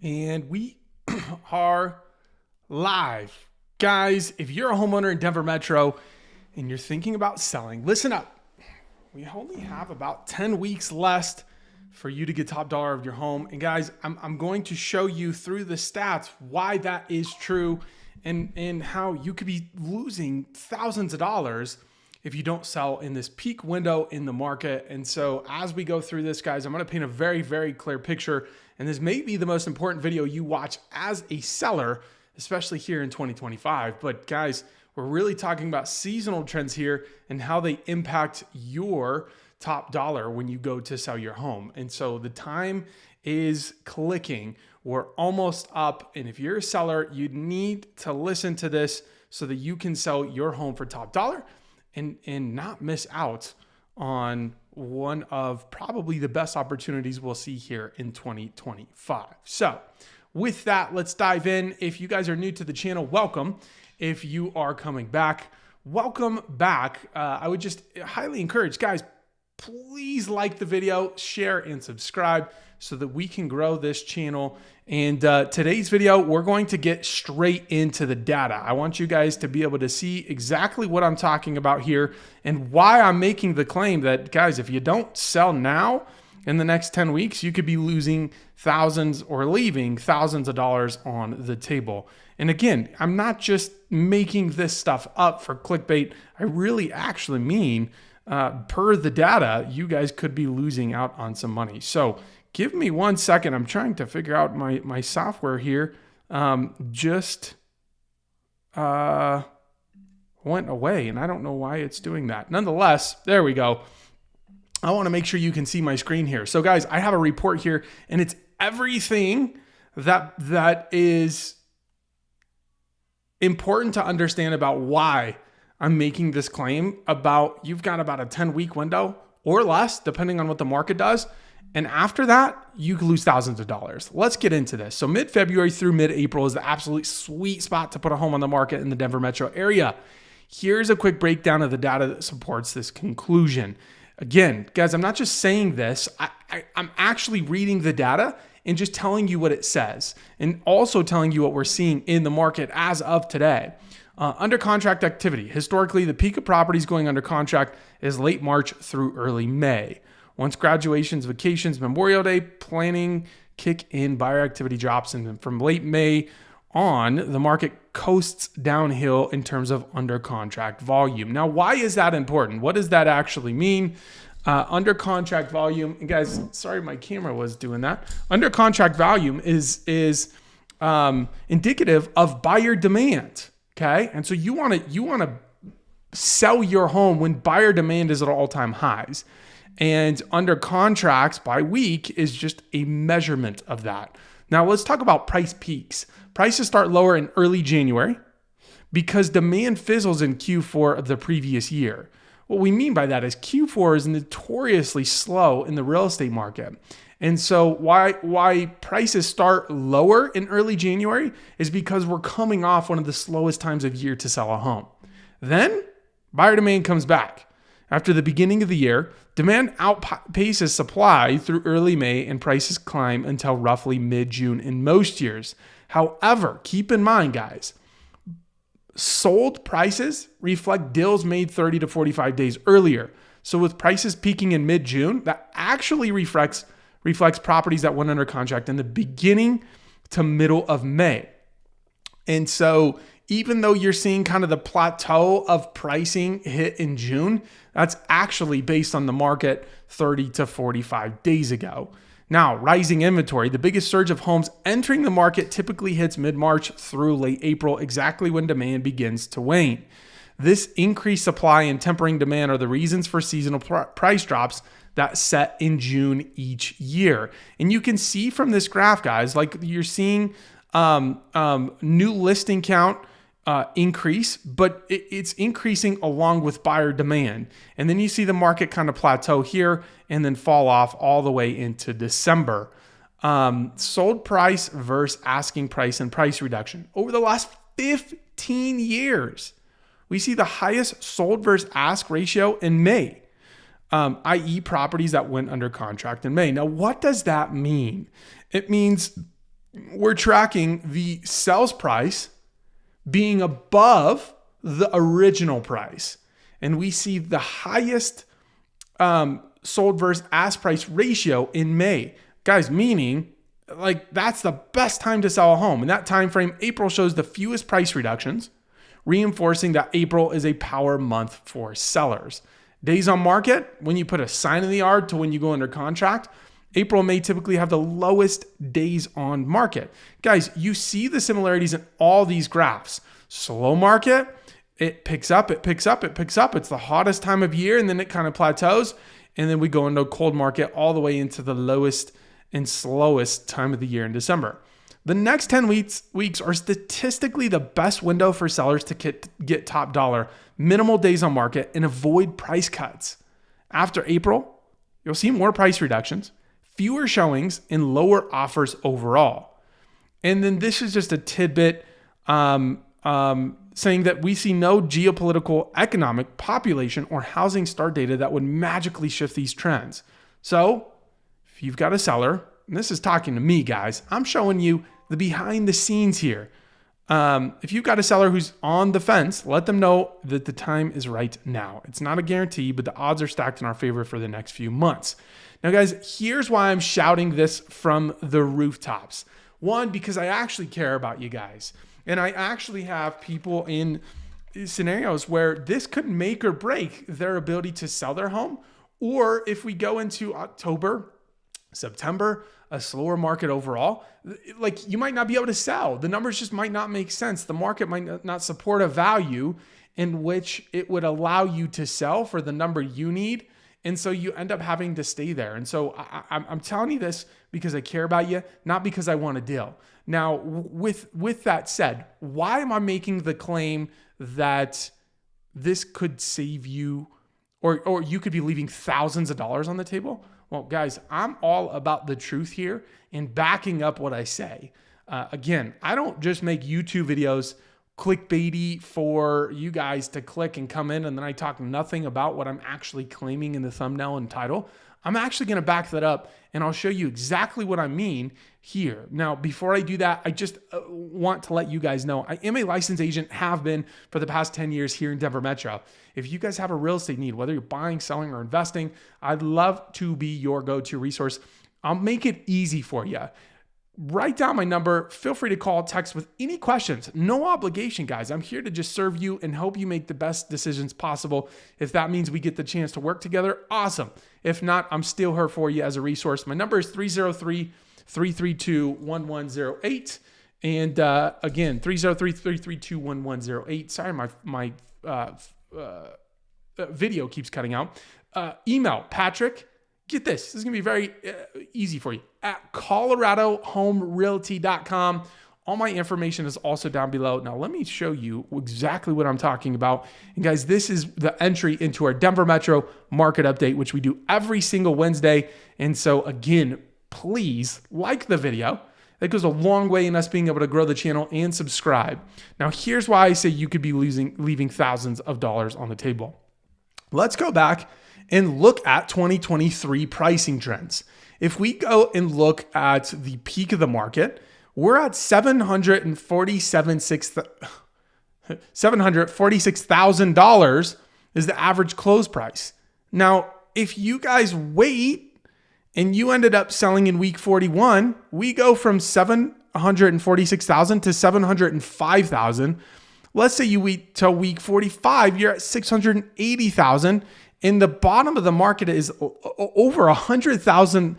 And we are live. Guys, if you're a homeowner in Denver Metro and you're thinking about selling, listen up. We only have about 10 weeks left for you to get top dollar of your home. And guys, I'm going to show you through the stats why that is true and how you could be losing thousands of dollars if you don't sell in this peak window in the market. And so as we go through this, guys, I'm going to paint a very, very clear picture. And this may be the most important video you watch as a seller, especially here in 2025. But guys, we're really talking about seasonal trends here and how they impact your top dollar when you go to sell your home. And so the time is clicking. We're almost up. And if you're a seller, you need to listen to this so that you can sell your home for top dollar and not miss out on one of probably the best opportunities we'll see here in 2025. So with that, let's dive in. If you guys are new to the channel, welcome. If you are coming back, welcome back. I would just highly encourage, guys, please like the video, share, and subscribe so that we can grow this channel. And today's video, we're going to get straight into the data. I want you guys to be able to see exactly what I'm talking about here and why I'm making the claim that, guys, if you don't sell now in the next 10 weeks, you could be losing thousands or leaving thousands of dollars on the table. And again, I'm not just making this stuff up for clickbait. I really actually mean, per the data, you guys could be losing out on some money. So give me 1 second. I'm trying to figure out my software here. Just went away, and I don't know why it's doing that. Nonetheless, there we go. I want to make sure you can see my screen here. So guys, I have a report here, and it's everything that is important to understand about why I'm making this claim about you've got about a 10-week window or less, depending on what the market does. And after that, you could lose thousands of dollars. Let's get into this. So mid-February through mid-April is the absolute sweet spot to put a home on the market in the Denver metro area. Here's a quick breakdown of the data that supports this conclusion. Again, guys, I'm not just saying this. I'm actually reading the data and just telling you what it says and also telling you what we're seeing in the market as of today. Under contract activity. Historically, the peak of properties going under contract is late March through early May. Once graduations, vacations, Memorial Day, planning kick in, buyer activity drops, and then from late May on, the market coasts downhill in terms of under contract volume. Now, why is that important? What does that actually mean? Under contract volume, and guys, sorry, my camera was doing that. Under contract volume is indicative of buyer demand. Okay, and so you want to sell your home when buyer demand is at all-time highs. And under contracts by week is just a measurement of that. Now let's talk about price peaks. Prices start lower in early January because demand fizzles in Q4 of the previous year. What we mean by that is Q4 is notoriously slow in the real estate market. And so why prices start lower in early January is because we're coming off one of the slowest times of year to sell a home. Then buyer demand comes back. After the beginning of the year, demand outpaces supply through early May and prices climb until roughly mid-June in most years. However, keep in mind, guys, sold prices reflect deals made 30 to 45 days earlier. So with prices peaking in mid-June, that actually reflects properties that went under contract in the beginning to middle of May. And so even though you're seeing kind of the plateau of pricing hit in June, that's actually based on the market 30 to 45 days ago. Now, rising inventory, the biggest surge of homes entering the market typically hits mid-March through late April, exactly when demand begins to wane. This increased supply and tempering demand are the reasons for seasonal price drops that set in June each year. And you can see from this graph, guys, like you're seeing new listing count increase, but it's increasing along with buyer demand. And then you see the market kind of plateau here and then fall off all the way into December. Sold price versus asking price and price reduction. Over the last 15 years, we see the highest sold versus ask ratio in May, i.e. properties that went under contract in May. Now, what does that mean? It means we're tracking the sales price being above the original price. And we see the highest sold versus ask price ratio in May. Guys, meaning like that's the best time to sell a home. In that time frame, April shows the fewest price reductions, reinforcing that April is a power month for sellers. Days on market, when you put a sign in the yard to when you go under contract, April may typically have the lowest days on market. Guys, you see the similarities in all these graphs. Slow market, it picks up, it picks up, it picks up. It's the hottest time of year, and then it kind of plateaus. And then we go into a cold market all the way into the lowest and slowest time of the year in December. The next 10 weeks are statistically the best window for sellers to get top dollar, minimal days on market, and avoid price cuts. After April, you'll see more price reductions, fewer showings, and lower offers overall. And then this is just a tidbit saying that we see no geopolitical, economic, population, or housing start data that would magically shift these trends. So if you've got a seller, and this is talking to me, guys, I'm showing you the behind the scenes here. If you've got a seller who's on the fence, let them know that the time is right now. It's not a guarantee, but the odds are stacked in our favor for the next few months. Now, guys, here's why I'm shouting this from the rooftops. One, because I actually care about you guys. And I actually have people in scenarios where this could make or break their ability to sell their home. Or if we go into October, September, a slower market overall, like you might not be able to sell. The numbers just might not make sense. The market might not support a value in which it would allow you to sell for the number you need. And so you end up having to stay there. And so I'm telling you this because I care about you, not because I want a deal. Now, with that said, why am I making the claim that this could save you or you could be leaving thousands of dollars on the table? Well, guys, I'm all about the truth here and backing up what I say. Again, I don't just make YouTube videos clickbaity for you guys to click and come in, and then I talk nothing about what I'm actually claiming in the thumbnail and title. I'm actually going to back that up, and I'll show you exactly what I mean here. Now, before I do that, I just want to let you guys know I am a licensed agent, have been for the past 10 years here in Denver Metro. If you guys have a real estate need, whether you're buying, selling, or investing, I'd love to be your go-to resource. I'll make it easy for you. Write down my number. Feel free to call, text with any questions. No obligation, guys. I'm here to just serve you and help you make the best decisions possible. If that means we get the chance to work together, awesome. If not, I'm still here for you as a resource. My number is 303-332-1108. And again, 303-332-1108. Sorry, my video keeps cutting out. Email Patrick. Get this. This is going to be very easy for you. At ColoradoHomeRealty.com. All my information is also down below. Now, let me show you exactly what I'm talking about. And guys, this is the entry into our Denver Metro market update, which we do every single Wednesday. And so again, please like the video. That goes a long way in us being able to grow the channel, and subscribe. Now, here's why I say you could be leaving thousands of dollars on the table. Let's go back and look at 2023 pricing trends. If we go and look at the peak of the market, we're at $746,000 is the average close price. Now, if you guys wait and you ended up selling in week 41, we go from $746,000 to $705,000. Let's say you wait till week 45, you're at $680,000. And the bottom of the market is over $100,000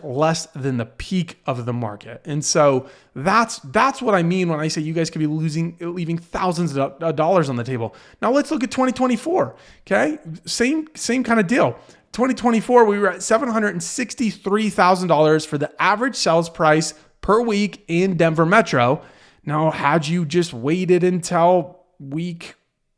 less than the peak of the market. And so that's what I mean when I say you guys could be leaving thousands of dollars on the table. Now let's look at 2024. Okay. Same kind of deal. 2024, we were at $763,000 for the average sales price per week in Denver Metro. Now, had you just waited until week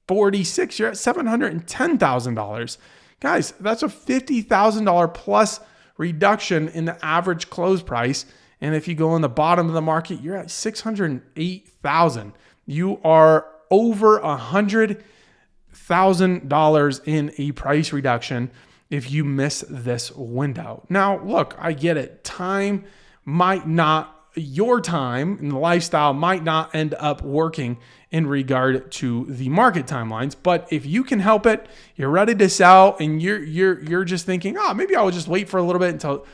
46, you're at $710,000. Guys, that's a $50,000 plus reduction in the average close price. And if you go on the bottom of the market, you're at $608,000. You are over $100,000 in a price reduction if you miss this window. Now, look, I get it. Time might not your time and the lifestyle might not end up working in regard to the market timelines. But if you can help it, you're ready to sell, and you're just thinking, oh, maybe I'll just wait for a little bit until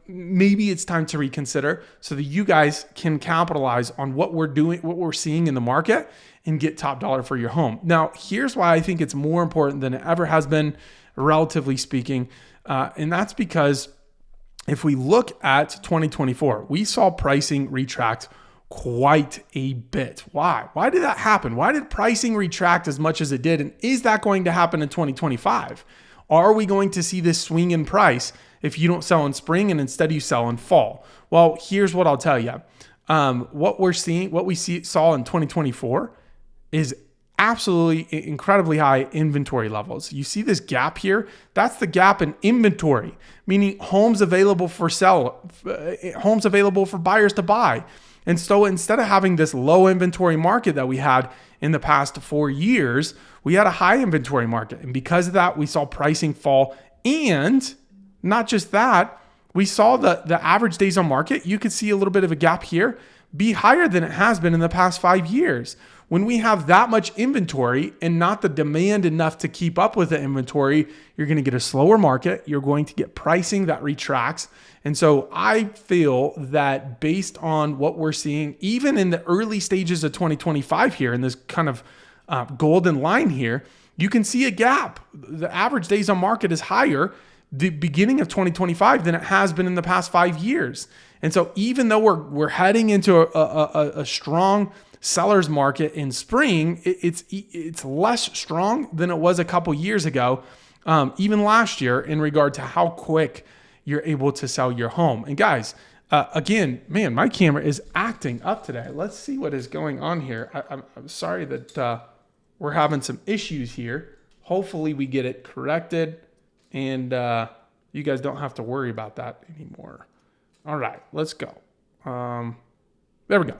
maybe it's time to reconsider, so that you guys can capitalize on what we're seeing in the market and get top dollar for your home. Now, here's why I think it's more important than it ever has been, relatively speaking. And that's because if we look at 2024, we saw pricing retract quite a bit. Why? Why did that happen? Why did pricing retract as much as it did? And is that going to happen in 2025? Are we going to see this swing in price if you don't sell in spring and instead you sell in fall? Well, here's what I'll tell you. What we saw in 2024 is absolutely incredibly high inventory levels. You see this gap here? That's the gap in inventory, meaning homes available for sale, homes available for buyers to buy. And so instead of having this low inventory market that we had in the past 4 years, we had a high inventory market. And because of that, we saw pricing fall. And not just that, we saw the average days on market. You could see a little bit of a gap here be higher than it has been in the past 5 years. When we have that much inventory and not the demand enough to keep up with the inventory, you're going to get a slower market. You're going to get pricing that retracts. And so I feel that based on what we're seeing, even in the early stages of 2025 here, in this kind of golden line here, you can see a gap. The average days on market is higher the beginning of 2025 than it has been in the past 5 years. And so even though we're heading into a strong seller's market in spring, it's less strong than it was a couple years ago, even last year, in regard to how quick you're able to sell your home. And guys, again, man, my camera is acting up today. Let's see what is going on here. I'm sorry that we're having some issues here. Hopefully we get it corrected, and you guys don't have to worry about that anymore. All right, let's go. There we go.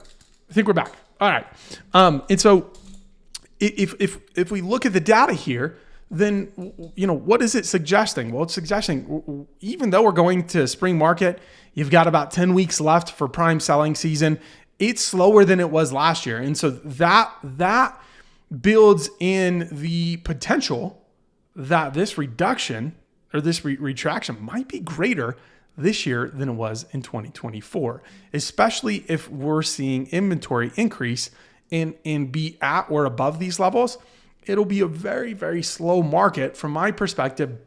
I think we're back. All right. And so if we look at the data here, then, what is it suggesting? Well, it's suggesting, even though we're going to spring market, you've got about 10 weeks left for prime selling season. It's slower than it was last year. And so that builds in the potential that this reduction or this retraction might be greater this year than it was in 2024, especially if we're seeing inventory increase and be at or above these levels. It'll be a very, very slow market from my perspective,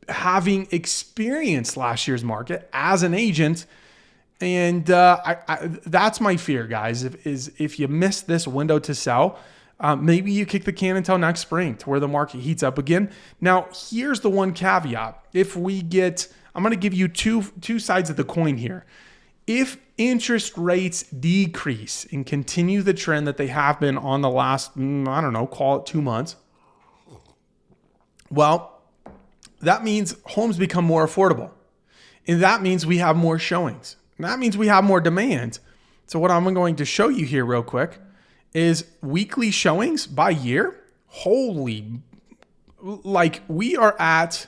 having experienced last year's market as an agent. And that's my fear, guys, if you miss this window to sell, maybe you kick the can until next spring to where the market heats up again. Now, here's the one caveat. I'm going to give you two sides of the coin here. If interest rates decrease and continue the trend that they have been on the last, call it 2 months, well, that means homes become more affordable. And that means we have more showings. And that means we have more demand. So what I'm going to show you here real quick is weekly showings by year. We are at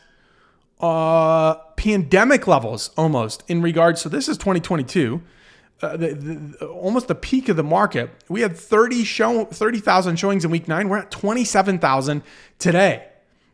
pandemic levels almost in regards. So this is 2022, almost the peak of the market. We had 30,000 showings in week 9. We're at 27,000 today.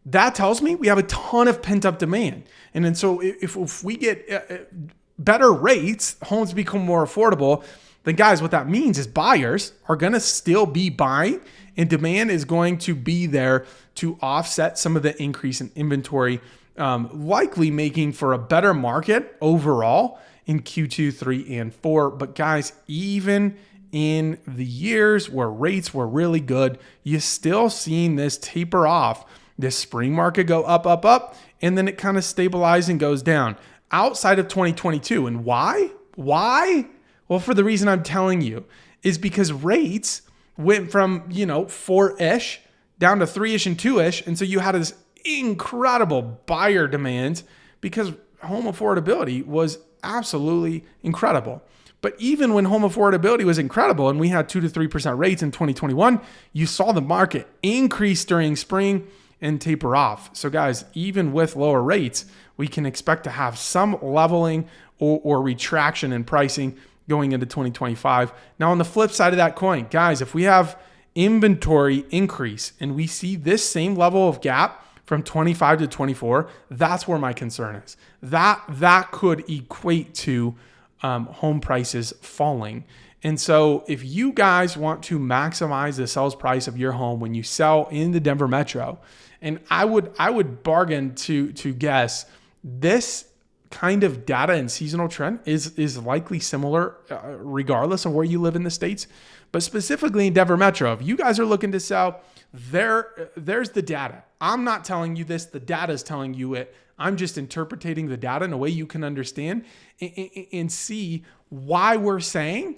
That tells me we have a ton of pent up demand. And then so if we get better rates, homes become more affordable, then guys, what that means is buyers are going to still be buying, and demand is going to be there to offset some of the increase in inventory, likely making for a better market overall in Q2, 3, and 4. But guys, even in the years where rates were really good, you're still seeing this taper off. This spring market go up, and then it kind of stabilizes and goes down outside of 2022. And why? Well, for the reason I'm telling you is because rates went from, 4-ish down to 3-ish and 2-ish. And so you had this incredible buyer demand because home affordability was absolutely incredible. But even when home affordability was incredible and we had 2 to 3% rates in 2021, you saw the market increase during spring and taper off. So guys, even with lower rates, we can expect to have some leveling or retraction in pricing going into 2025. Now, on the flip side of that coin, guys, if we have inventory increase and we see this same level of gap from 25 to 24, that's where my concern is. That could equate to home prices falling. And so if you guys want to maximize the sales price of your home when you sell in the Denver metro, and I would bargain to guess this kind of data and seasonal trend is likely similar regardless of where you live in the States, but specifically in Denver metro. If you guys are looking to sell, there's the data. I'm not telling you this, the data is telling you it. I'm just interpreting the data in a way you can understand and see why we're saying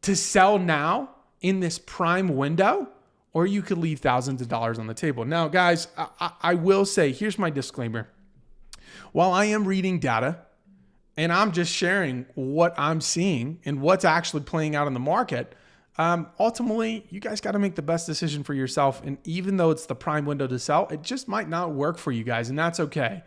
to sell now in this prime window, or you could leave thousands of dollars on the table. Now, guys, I will say, here's my disclaimer. While I am reading data and I'm just sharing what I'm seeing and what's actually playing out in the market, ultimately, you guys got to make the best decision for yourself. And even though it's the prime window to sell, it just might not work for you guys, and that's okay.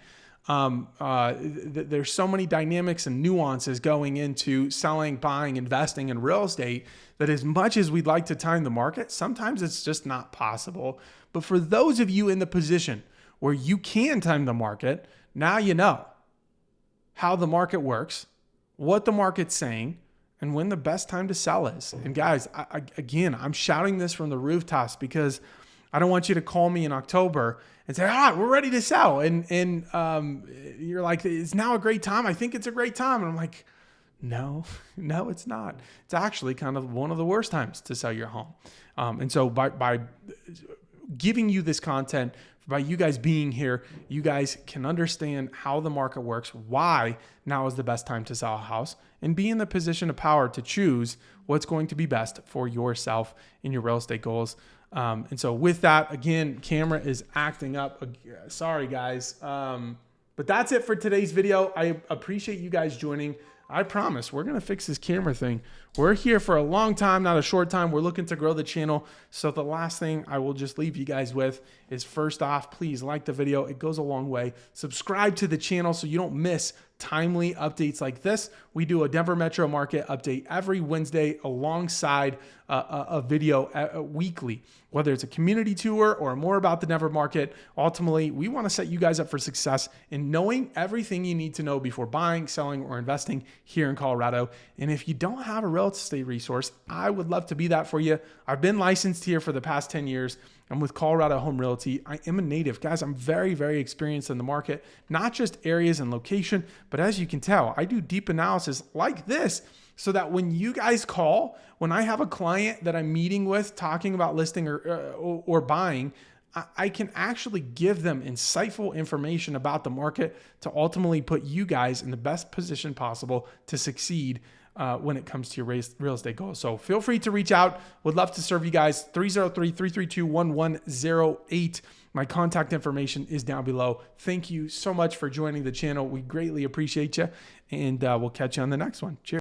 There's so many dynamics and nuances going into selling, buying, investing in real estate that as much as we'd like to time the market, sometimes it's just not possible. But for those of you in the position where you can time the market, now you know how the market works, what the market's saying, and when the best time to sell is. And guys, again, I'm shouting this from the rooftops because I don't want you to call me in October and say, we're ready to sell. And you're like, it's now a great time. I think it's a great time. And I'm like, no, it's not. It's actually kind of one of the worst times to sell your home. And so by giving you this content, by you guys being here, you guys can understand how the market works, why now is the best time to sell a house, and be in the position of power to choose what's going to be best for yourself and your real estate goals. And so with that, again, camera is acting up. Sorry, guys. But that's it for today's video. I appreciate you guys joining. I promise we're going to fix this camera thing. We're here for a long time, not a short time. We're looking to grow the channel. So the last thing I will just leave you guys with is, first off, please like the video. It goes a long way. Subscribe to the channel so you don't miss timely updates like this. We do a Denver metro market update every Wednesday alongside a video weekly, whether it's a community tour or more about the Denver market. Ultimately, we want to set you guys up for success in knowing everything you need to know before buying, selling, or investing here in Colorado. And if you don't have a real estate resource, I would love to be that for you. I've been licensed here for the past 10 years. I'm with Colorado Home Realty. I am a native. Guys, I'm very, very experienced in the market, not just areas and location, but as you can tell, I do deep analysis like this so that when you guys call, when I have a client that I'm meeting with talking about listing or buying, I can actually give them insightful information about the market to ultimately put you guys in the best position possible to succeed when it comes to your real estate goals. So feel free to reach out. Would love to serve you guys. 303-332-1108. My contact information is down below. Thank you so much for joining the channel. We greatly appreciate you, and we'll catch you on the next one. Cheers.